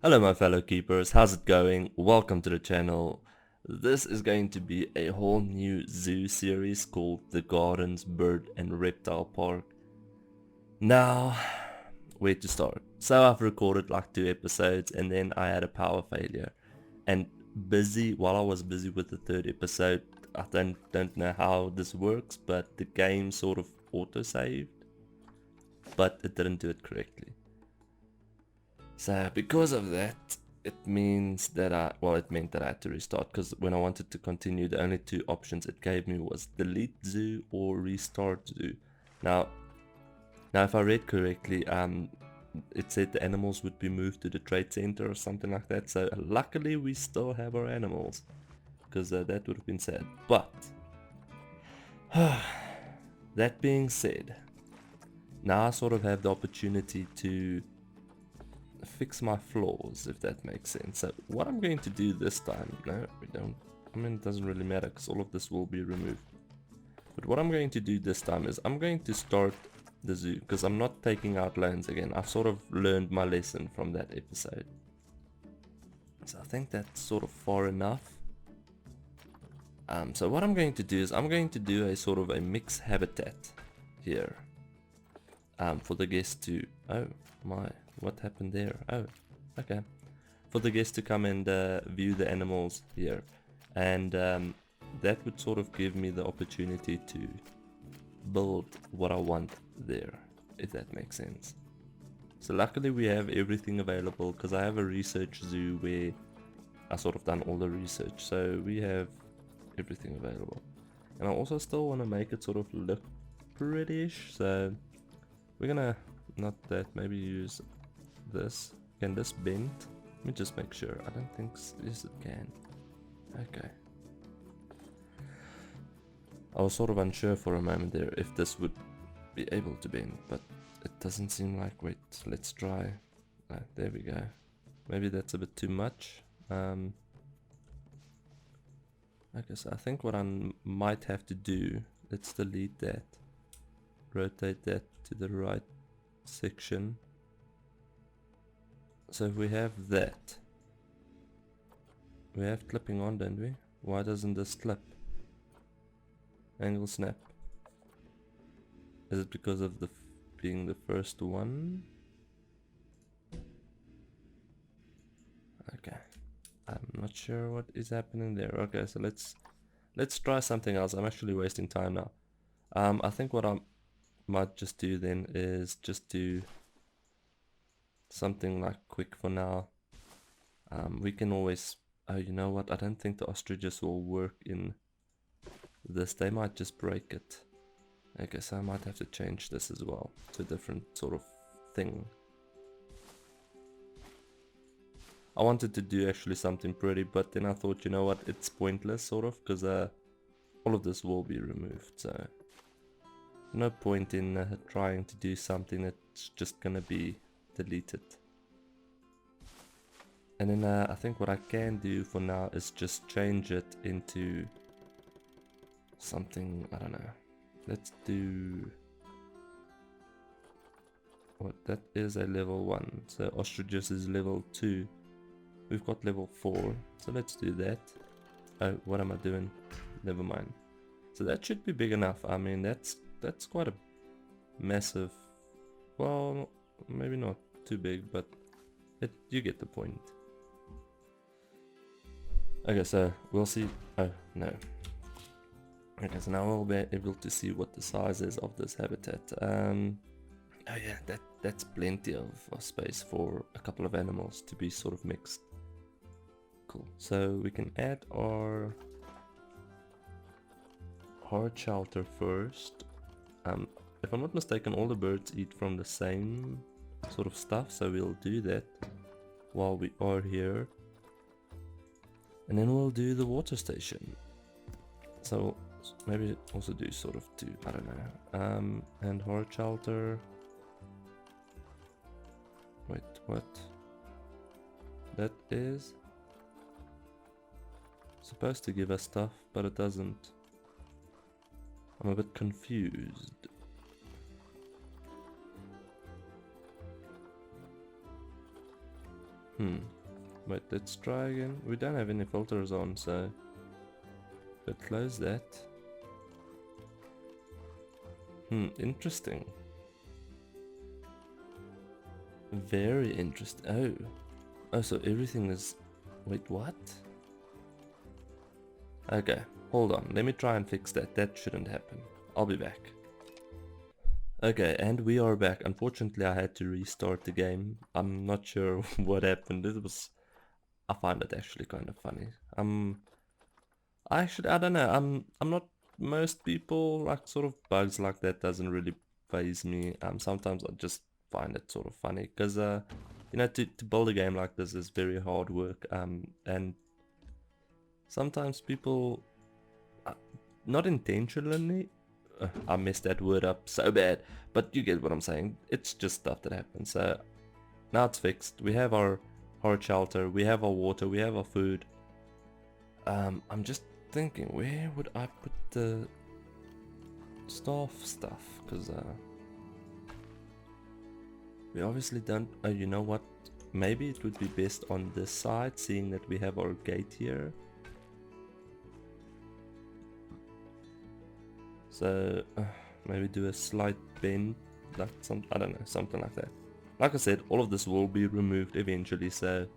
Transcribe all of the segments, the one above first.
Hello my fellow keepers, how's it going? Welcome to the channel. This is going to be a whole new zoo series called The Gardens Bird and Reptile Park. Now, where to start? So I've recorded like 2 episodes and then I had a power failure. And while I was busy with the third episode, I don't know how this works, but the game sort of auto-saved, but it didn't do it correctly. So because of that, it means that it meant that I had to restart, because when I wanted to continue, the only two options it gave me was delete zoo or restart zoo. Now if I read correctly, it said the animals would be moved to the trade center or something like that. So luckily we still have our animals, because that would have been sad. But that being said, now I sort of have the opportunity to fix my flaws, if that makes sense. So what I'm going to do this time, no, we don't, I mean, it doesn't really matter because all of this will be removed. But what I'm going to do this time is I'm going to start the zoo, because I'm not taking out lands again. I've sort of learned my lesson from that episode. So I think that's sort of far enough. So what I'm going to do is I'm going to do a sort of a mixed habitat here. For the guests to, oh my, what happened there? Oh, okay. For the guests to come and view the animals here, and that would sort of give me the opportunity to build what I want there, if that makes sense. So luckily we have everything available, because I have a research zoo where I sort of done all the research, so we have everything available. And I also still want to make it sort of look pretty-ish, so we're gonna, not that, maybe use this. Can this bend? Let me just make sure. I don't think yes it can. Okay. I was sort of unsure for a moment there if this would be able to bend, but it doesn't seem like. Wait, let's try. There we go. Maybe that's a bit too much. Okay, so I think what I might have to do, let's delete that. Rotate that to the right section. So if we have that, we have clipping on, don't we? Why doesn't this clip? Angle snap. Is it because of the being the first one? Okay, I'm not sure what is happening there. Okay, so let's try something else. I'm actually wasting time now. I think what I might just do then is just do something like quick for now. We can always, oh, you know what, I don't think the ostriches will work in this. They might just break it. Okay, so I might have to change this as well to a different sort of thing. I wanted to do actually something pretty, but then I thought, you know what, it's pointless sort of, because all of this will be removed, so no point in trying to do something that's just gonna be deleted. And then I think what I can do for now is just change it into something, I don't know. Let's do, what, that is a level 1, so ostriches is level 2. We've got level 4, so let's do that. Oh, what am I doing? Never mind. So that should be big enough. I mean, that's quite a massive, well, maybe not too big, but you get the point. Okay, so we'll see. Oh, no. Okay, so now we'll be able to see what the size is of this habitat. Oh yeah, that's plenty of space for a couple of animals to be sort of mixed. Cool. So we can add our hard shelter first. If I'm not mistaken, all the birds eat from the same sort of stuff, so we'll do that while we are here. And then we'll do the water station. So maybe also do sort of two, I don't know. And hard shelter. Wait, what? That is supposed to give us stuff, but it doesn't. I'm a bit confused. Wait, let's try again. We don't have any filters on, so... But close that. Interesting. Very interesting. Oh. Oh, so everything is... Wait, what? Okay, hold on. Let me try and fix that. That shouldn't happen. I'll be back. Okay, and we are back. Unfortunately, I had to restart the game. I'm not sure what happened. It was... I find it actually kind of funny. I don't know. I'm not... Most people, like, sort of bugs like that doesn't really faze me. Sometimes I just find it sort of funny. Because, you know, to build a game like this is very hard work. And sometimes people... not intentionally... I messed that word up so bad. But you get what I'm saying. It's just stuff that happens. So, now it's fixed. We have our hard shelter. We have our water. We have our food. I'm just thinking, where would I put the staff stuff? Because we obviously don't... Oh, you know what? Maybe it would be best on this side, seeing that we have our gate here. So maybe do a slight bend, like some... I don't know, something like that. Like I said, all of this will be removed eventually, so...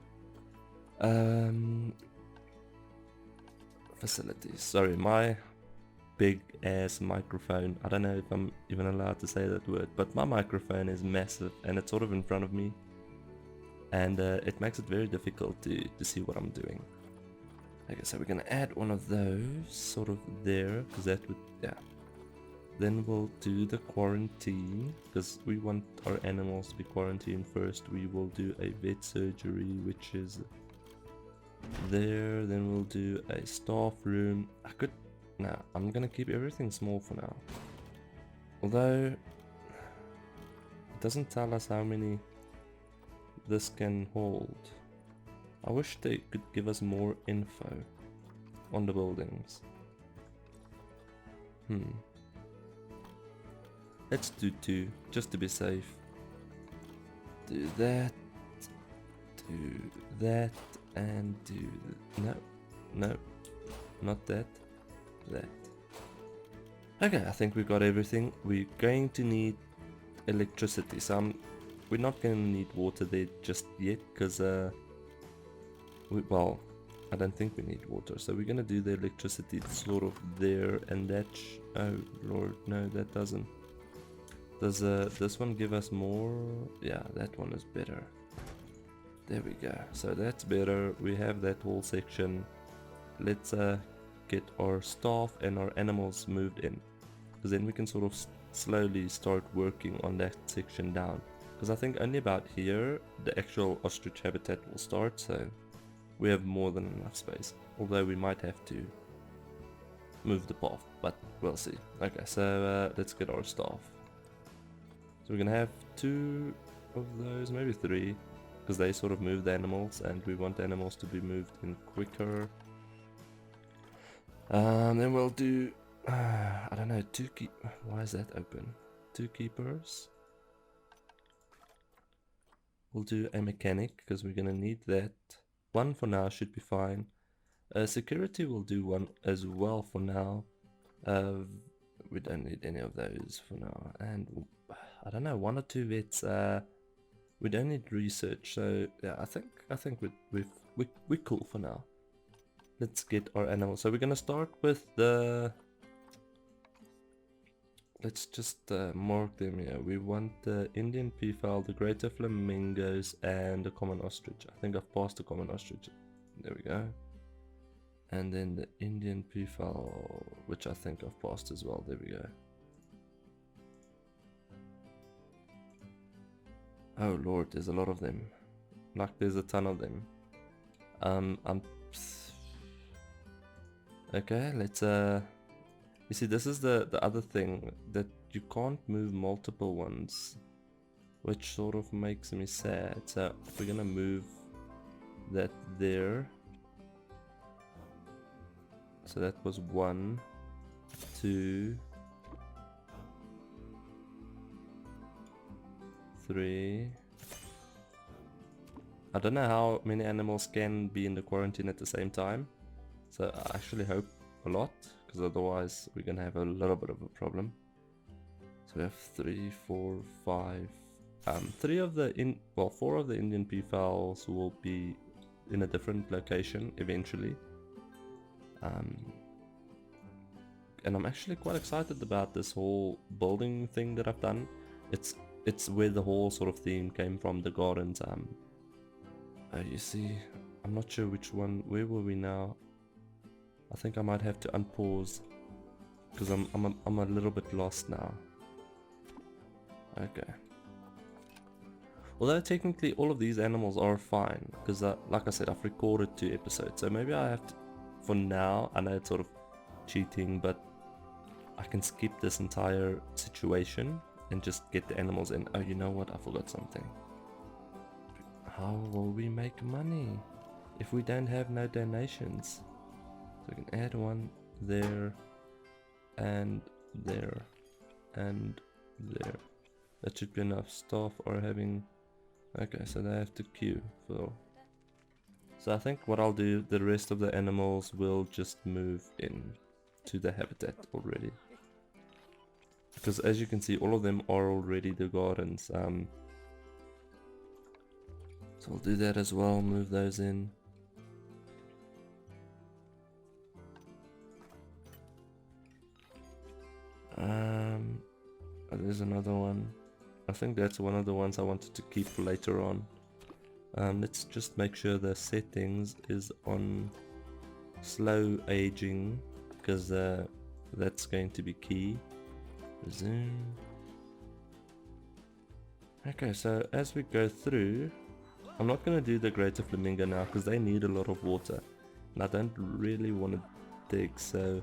Facilities. Sorry, my big ass microphone. I don't know if I'm even allowed to say that word, but my microphone is massive and it's sort of in front of me. And it makes it very difficult to see what I'm doing. Okay, so we're gonna add one of those sort of there, because that would... yeah. Then we'll do the quarantine, because we want our animals to be quarantined first. We will do a vet surgery, which is there. Then we'll do a staff room. I could... no, I'm gonna keep everything small for now. Although, it doesn't tell us how many this can hold. I wish they could give us more info on the buildings. Let's do 2, just to be safe. Do that, and do... no, not that, that. Okay, I think we got everything. We're going to need electricity, so we're not going to need water there just yet, because, well, I don't think we need water, so we're going to do the electricity sort of there, and that... oh lord, no, that doesn't. Does this one give us more? Yeah, that one is better. There we go. So that's better. We have that whole section. Let's get our staff and our animals moved in, because then we can sort of slowly start working on that section down. Because I think only about here the actual ostrich habitat will start, so we have more than enough space. Although we might have to move the path, but we'll see. Okay, so let's get our staff. So we're gonna have 2 of those, maybe 3, because they sort of move the animals, and we want the animals to be moved in quicker. Then we'll do, I don't know, 2 keep... why is that open? 2 keepers. We'll do a mechanic, because we're gonna need that. 1 for now should be fine. Security will do 1 as well for now. We don't need any of those for now. And I don't know, 1 or 2 vets. We don't need research, so yeah, I think we're cool for now. Let's get our animals. So we're gonna start with the... let's just mark them here. We want the Indian peafowl, the greater flamingos, and the common ostrich. I think I've passed the common ostrich. There we go. And then the Indian peafowl, which I think I've passed as well. There we go. Oh lord, there's a lot of them. Like there's a ton of them. Okay, let's you see, this is the other thing, that you can't move multiple ones, which sort of makes me sad. So we're gonna move that there. So that was 1, 2, 3, I don't know how many animals can be in the quarantine at the same time. So I actually hope a lot, because otherwise we're gonna have a little bit of a problem. So we have 3, 4, 5. 4 of the Indian peafowls will be in a different location eventually. And I'm actually quite excited about this whole building thing that I've done. It's where the whole sort of theme came from, the gardens. You see, I'm not sure which one. Where were we now? I think I might have to unpause because I'm a little bit lost now. Okay. Although technically all of these animals are fine, because like I said, I've recorded 2 episodes, so maybe I have to, for now, I know it's sort of cheating, but I can skip this entire situation and just get the animals in. Oh, you know what, I forgot something. How will we make money if we don't have no donations? So we can add one there, and there, and there. That should be enough. Staff are having... Okay, so they have to queue for... So I think what I'll do, the rest of the animals will just move in to the habitat already. Because as you can see, all of them are already the gardens. So I'll do that as well, move those in. There's another one. I think that's one of the ones I wanted to keep for later on. Let's just make sure the settings is on slow aging, because that's going to be key. Zoom. Okay, so as we go through, I'm not going to do the greater flamingo now because they need a lot of water and I don't really want to dig, so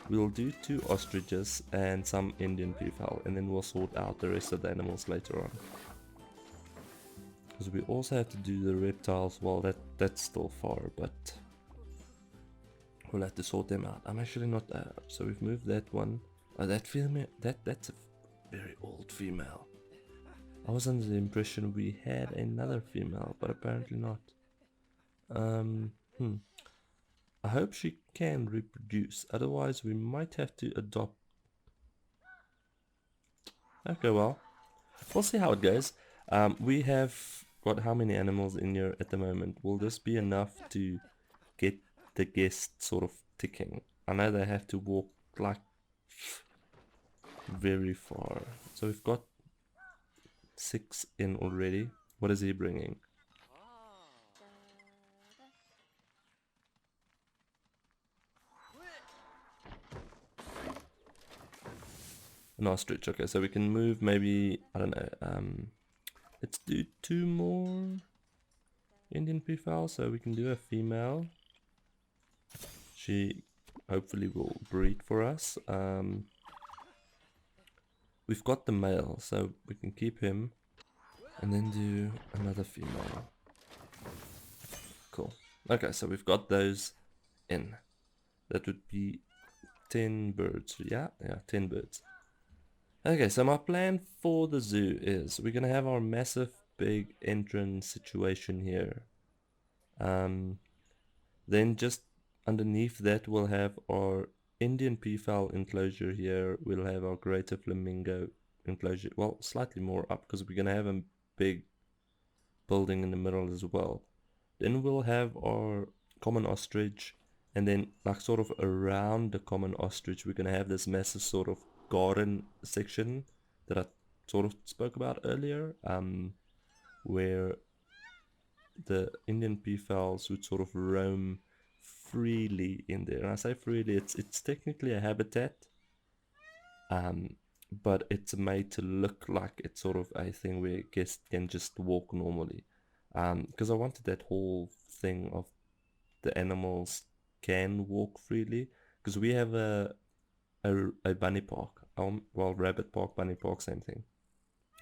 we'll do 2 ostriches and some Indian peafowl, and then we'll sort out the rest of the animals later on. Because we also have to do the reptiles. Well, that's still far, but we'll have to sort them out. I'm actually not... so we've moved that one. Oh, that female... That's a very old female. I was under the impression we had another female, but apparently not. I hope she can reproduce, otherwise we might have to adopt. Okay, well, we'll see how it goes. We have got how many animals in here at the moment? Will this be enough to get the guests sort of ticking? I know they have to walk like very far. So we've got 6 in already. What is he bringing? An ostrich. Okay, so we can move maybe, I don't know, let's do 2 more Indian peafowl, so we can do a female. She hopefully will breed for us. We've got the male, so we can keep him and then do another female. Cool. Okay, so we've got those in. That would be 10 birds. Yeah, 10 birds. Okay, so my plan for the zoo is we're gonna have our massive big entrance situation here. Then just underneath that we'll have our Indian peafowl enclosure here. We'll have our greater flamingo enclosure. Well, slightly more up because we're gonna have a big building in the middle as well. Then we'll have our common ostrich, and then like sort of around the common ostrich we're gonna have this massive sort of garden section that I sort of spoke about earlier, where the Indian peafowls would sort of roam freely in there. And I say freely, it's technically a habitat, but it's made to look like it's sort of a thing where guests can just walk normally. Because I wanted that whole thing of the animals can walk freely, because we have a bunny park, well, rabbit park, bunny park, same thing,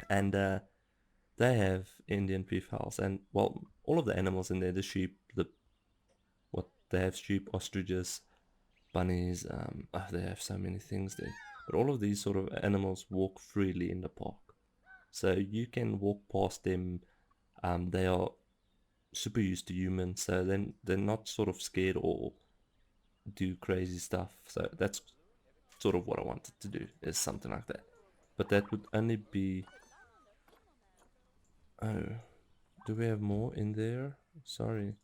and they have Indian peafowls, and well, all of the animals in there, the sheep, they have sheep, ostriches, bunnies, they have so many things there, but all of these sort of animals walk freely in the park, so you can walk past them. They are super used to humans, so then they're not sort of scared or do crazy stuff. So that's sort of what I wanted to do, is something like that. But that would only be... Oh, do we have more in there? Sorry.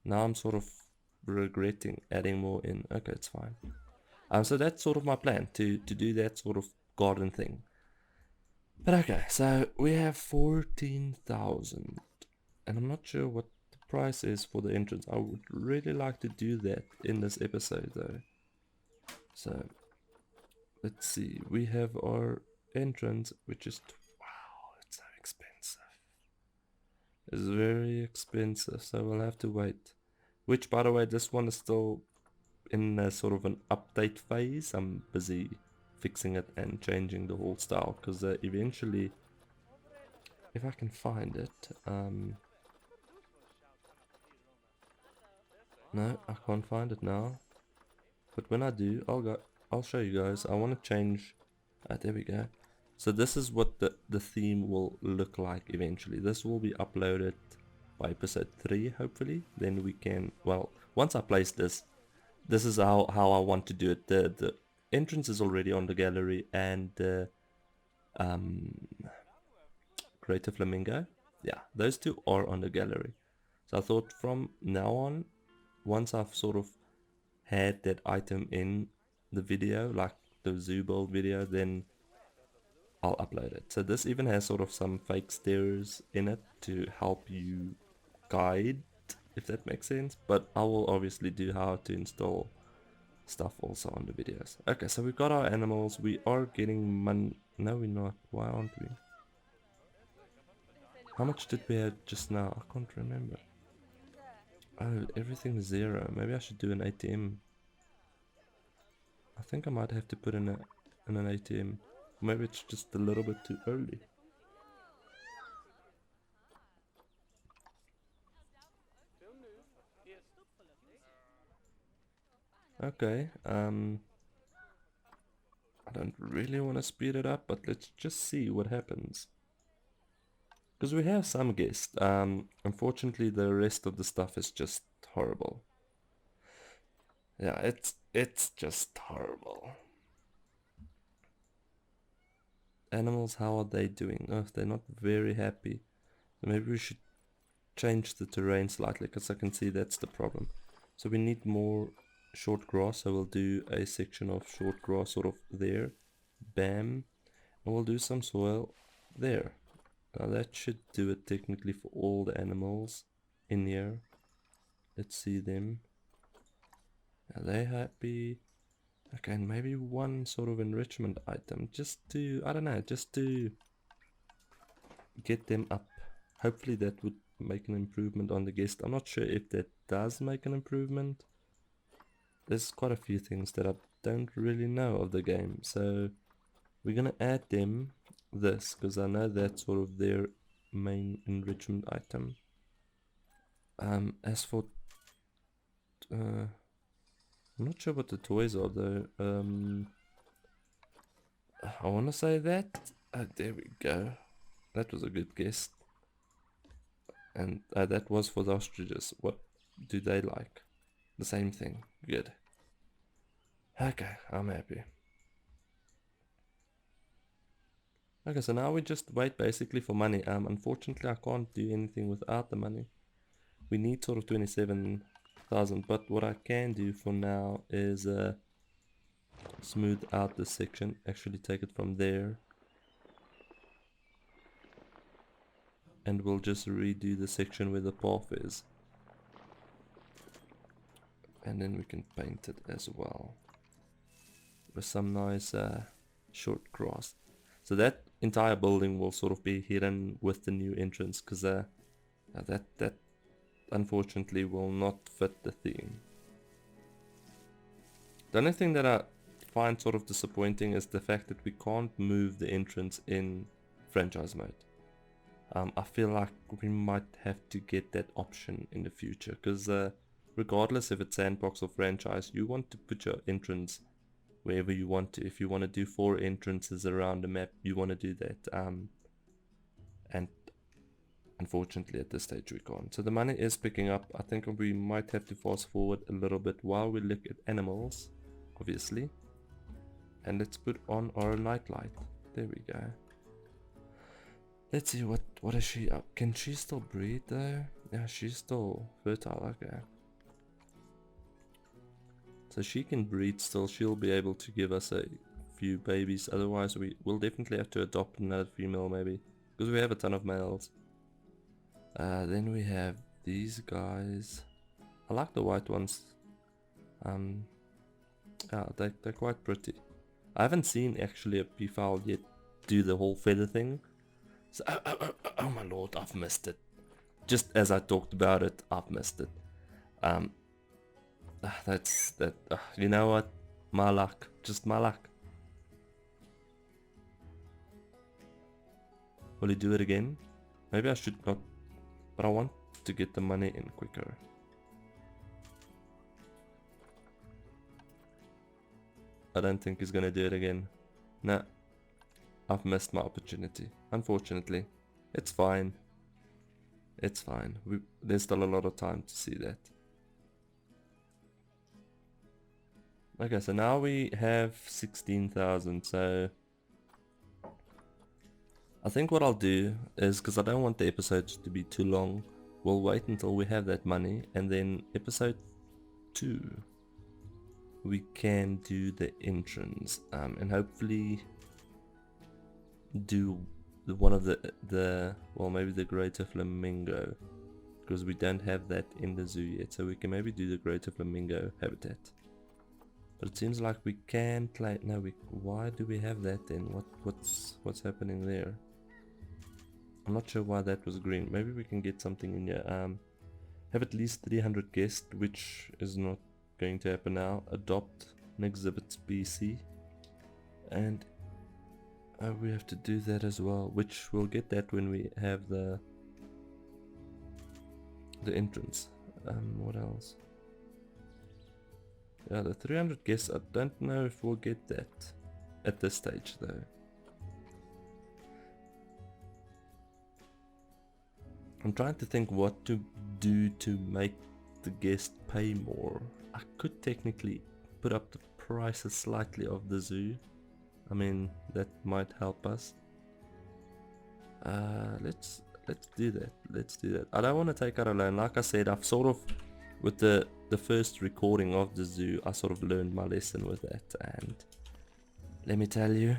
Now I'm sort of regretting adding more in. Okay, it's fine. So that's sort of my plan, to do that sort of garden thing. But okay, so we have 14,000. And I'm not sure what the price is for the entrance. I would really like to do that in this episode though. So let's see, we have our entrance, which is... wow, it's so expensive. It's very expensive, so we'll have to wait. Which, by the way, this one is still in a sort of an update phase. I'm busy fixing it and changing the whole style, because eventually, if I can find it, no, I can't find it now. But when I do, I'll show you guys. I want to change... there we go. So this is what the theme will look like eventually. This will be uploaded by episode 3, hopefully. Then we can... well, once I place this, this is how I want to do it. The entrance is already on the gallery, and Greater Flamingo. Yeah, those two are on the gallery. So I thought from now on, once I've sort of had that item in the video, like the zoo build video, then I'll upload it. So this even has sort of some fake stairs in it to help you guide, if that makes sense. But I will obviously do how to install stuff also on the videos. Okay, so we've got our animals. We are getting money. No, we're not. Why aren't we? How much did we have just now? I can't remember. Oh, everything's 0. Maybe I should do an ATM. I think I might have to put in an ATM. Maybe it's just a little bit too early. Okay, I don't really want to speed it up, but let's just see what happens. Because we have some guests. Unfortunately, the rest of the stuff is just horrible. Yeah, it's just horrible. Animals, how are they doing? Oh, they're not very happy. So maybe we should change the terrain slightly, because I can see that's the problem. So we need more short grass, so we'll do a section of short grass sort of there. Bam. And we'll do some soil there. Now that should do it technically for all the animals in here. Let's see them. Are they happy? Okay, and maybe one sort of enrichment item, just to, I don't know, just to get them up. Hopefully that would make an improvement on the guest. I'm not sure if that does make an improvement. There's quite a few things that I don't really know of the game, so we're gonna add them this, because I know that's sort of their main enrichment item. As for I'm not sure what the toys are though. I want to say that. There we go. That was a good guess. And that was for the ostriches. What do they like? The same thing. Good. Okay, I'm happy. Okay, so now we just wait basically for money. Unfortunately I can't do anything without the money. We need sort of 27,000, but what I can do for now is smooth out this section. Actually take it from there. And we'll just redo the section where the path is. And then we can paint it as well with some nice short grass. So that entire building will sort of be hidden with the new entrance, because that unfortunately will not fit the theme. The only thing that I find sort of disappointing is the fact that we can't move the entrance in franchise mode. I feel like we might have to get that option in the future, because regardless if it's sandbox or franchise, you want to put your entrance wherever you want to. If you want to do 4 entrances around the map, you want to do that. And unfortunately at this stage we can't. So the money is picking up. I think we might have to fast forward a little bit while we look at animals, obviously. And let's put on our nightlight. There we go. Let's see what is she up. Can she still breed though? Yeah, she's still fertile. Okay. So she can breed still. She'll be able to give us a few babies. Otherwise we will definitely have to adopt another female maybe, because we have a ton of males. Then we have these guys. I like the white ones. Yeah, they're quite pretty. I haven't seen actually a peafowl yet do the whole feather thing. So, oh my lord, I've missed it. Just as I talked about it, I've missed it. That's that. You know what? My luck, just my luck. Will he do it again? Maybe I should not, but I want to get the money in quicker. I don't think he's gonna do it again. Nah, I've missed my opportunity. Unfortunately, it's fine. It's fine. There's still a lot of time to see that. Okay, so now we have 16,000. So I think what I'll do is, because I don't want the episodes to be too long, we'll wait until we have that money, and then episode 2 we can do the entrance, and hopefully do one of the well, maybe the greater flamingo, because we don't have that in the zoo yet. So we can maybe do the greater flamingo habitat. But it seems like we can't like no. Why do we have that then? What's happening there? I'm not sure why that was green. Maybe we can get something in here. Have at least 300 guests, which is not going to happen now. Adopt an exhibit species, and we have to do that as well, which we'll get that when we have the entrance. What else? Yeah, the 300 guests. I don't know if we'll get that at this stage though. I'm trying to think what to do to make the guest pay more. I could technically put up the prices slightly of the zoo. I mean, that might help us. Let's do that. Let's do that. I don't want to take out a loan. Like I said, I've sort of, with the first recording of the zoo, I sort of learned my lesson with that, and let me tell you,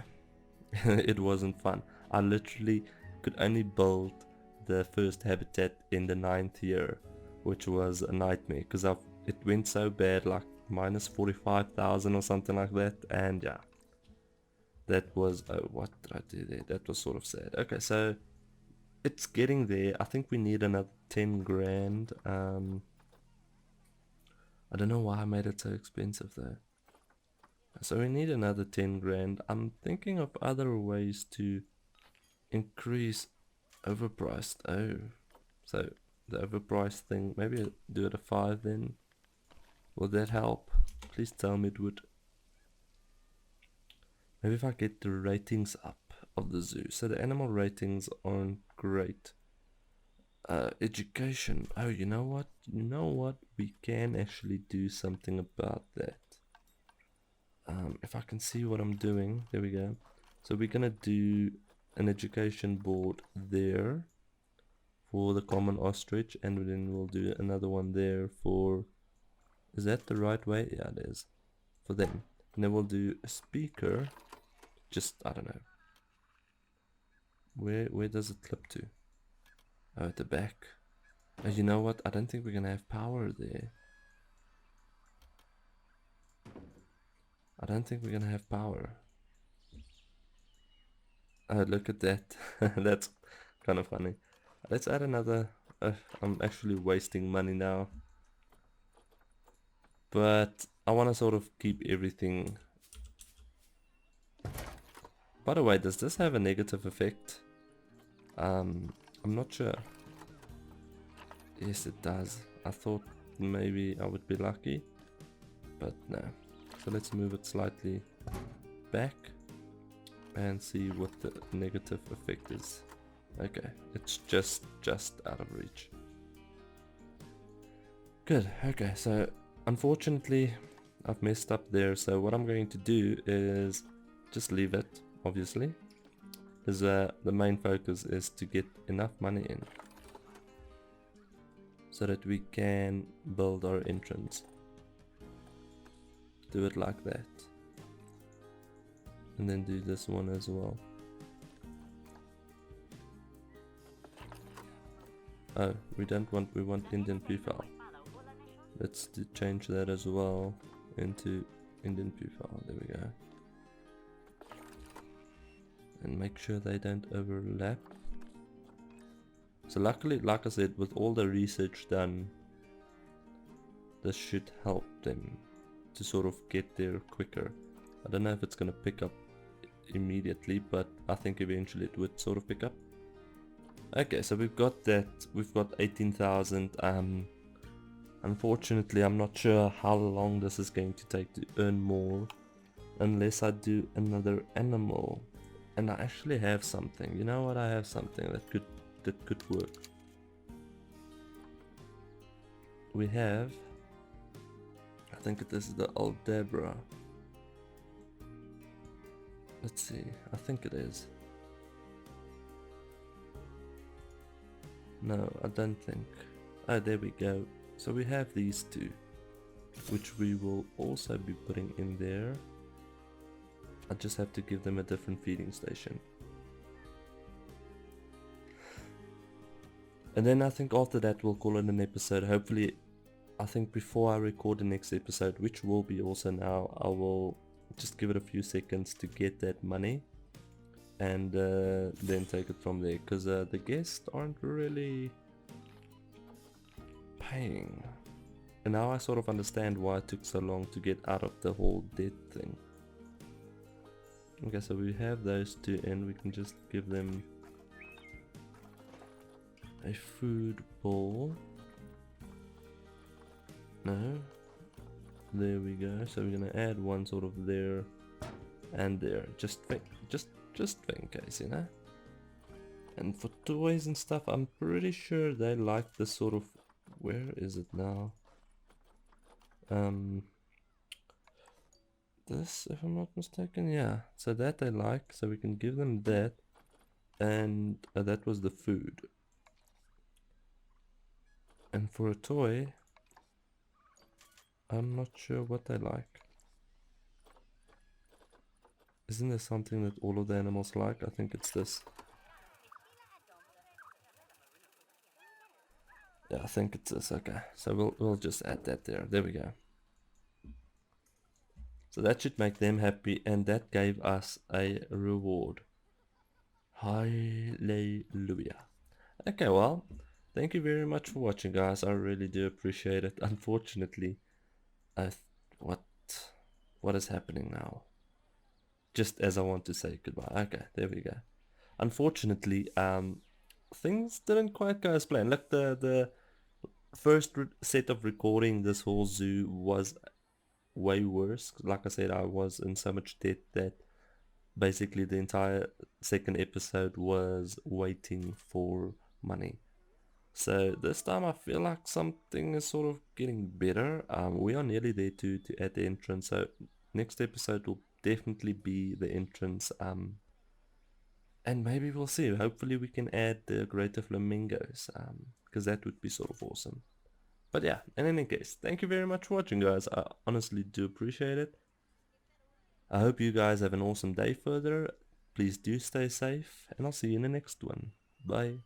it wasn't fun. I literally could only build the first habitat in the 9th year, which was a nightmare, because it went so bad, like minus 45,000 or something like that, and yeah, that was, oh, what did I do there? That was sort of sad. Okay, so it's getting there. I think we need another 10 grand. I don't know why I made it so expensive though. So we need another 10 grand. I'm thinking of other ways to increase overpriced. Oh, so the overpriced thing, maybe I'll do it at 5 then. Will that help? Please tell me it would. Maybe if I get the ratings up of the zoo. So the animal ratings aren't great. Education. Oh, you know what? You know what? We can actually do something about that. If I can see what I'm doing. There we go. So we're gonna do an education board there for the common ostrich, and then we'll do another one there for, is that the right way? Yeah, it is, for them. And then we'll do a speaker, just, I don't know, where does it clip to? Oh, at the back. You know what, I don't think we're gonna have power there. I don't think we're gonna have power. Oh, look at that. That's kind of funny. Let's add another. I'm actually wasting money now, but I want to sort of keep everything. By the way, does this have a negative effect? I'm not sure. Yes, it does. I thought maybe I would be lucky, but no. So let's move it slightly back and see what the negative effect is. Okay, it's just out of reach. Good, okay, so unfortunately I've messed up there, so what I'm going to do is just leave it, obviously, because the main focus is to get enough money in so that we can build our entrance. Do it like that. And then do this one as well. Oh, we want Indian profile. Let's change that as well into Indian profile. There we go. And make sure they don't overlap. So luckily, like I said, with all the research done, this should help them to sort of get there quicker. I don't know if it's going to pick up immediately, but I think eventually it would sort of pick up. Okay, so we've got that. We've got 18,000. Unfortunately, I'm not sure how long this is going to take to earn more, unless I do another animal. And I actually have something. You know what? I have something that could work. We have, I think this is the Aldabra. Let's see. I think it is. No, I don't think. Oh, there we go. So we have these two, which we will also be putting in there. I just have to give them a different feeding station. And then I think after that we'll call it an episode. Hopefully, I think before I record the next episode, which will be also now, I will just give it a few seconds to get that money. And then take it from there, because the guests aren't really paying. And now I sort of understand why it took so long to get out of the whole debt thing. Okay, so we have those two and we can just give them a food bowl. No. There we go. So we're gonna add one sort of there and there. Just for in case, you know. And for toys and stuff, I'm pretty sure they like this sort of. Where is it now? This, if I'm not mistaken, yeah. So that they like, so we can give them that, and that was the food. And for a toy, I'm not sure what they like. Isn't there something that all of the animals like? I think it's this. Yeah, I think it's this. Okay, so we'll just add that there. There we go. So that should make them happy, and that gave us a reward. Hallelujah. Okay, well, thank you very much for watching, guys. I really do appreciate it. Unfortunately, what is happening now? Just as I want to say goodbye. Okay, there we go. Unfortunately, things didn't quite go as planned. Look, the first set of recording this whole zoo was way worse. Like I said, I was in so much debt that basically the entire second episode was waiting for money. So this time I feel like something is sort of getting better. We are nearly there to add the entrance. So next episode will definitely be the entrance. And maybe we'll see. Hopefully we can add the greater flamingos. Because that would be sort of awesome. But yeah, in any case, thank you very much for watching, guys. I honestly do appreciate it. I hope you guys have an awesome day further. Please do stay safe, and I'll see you in the next one. Bye.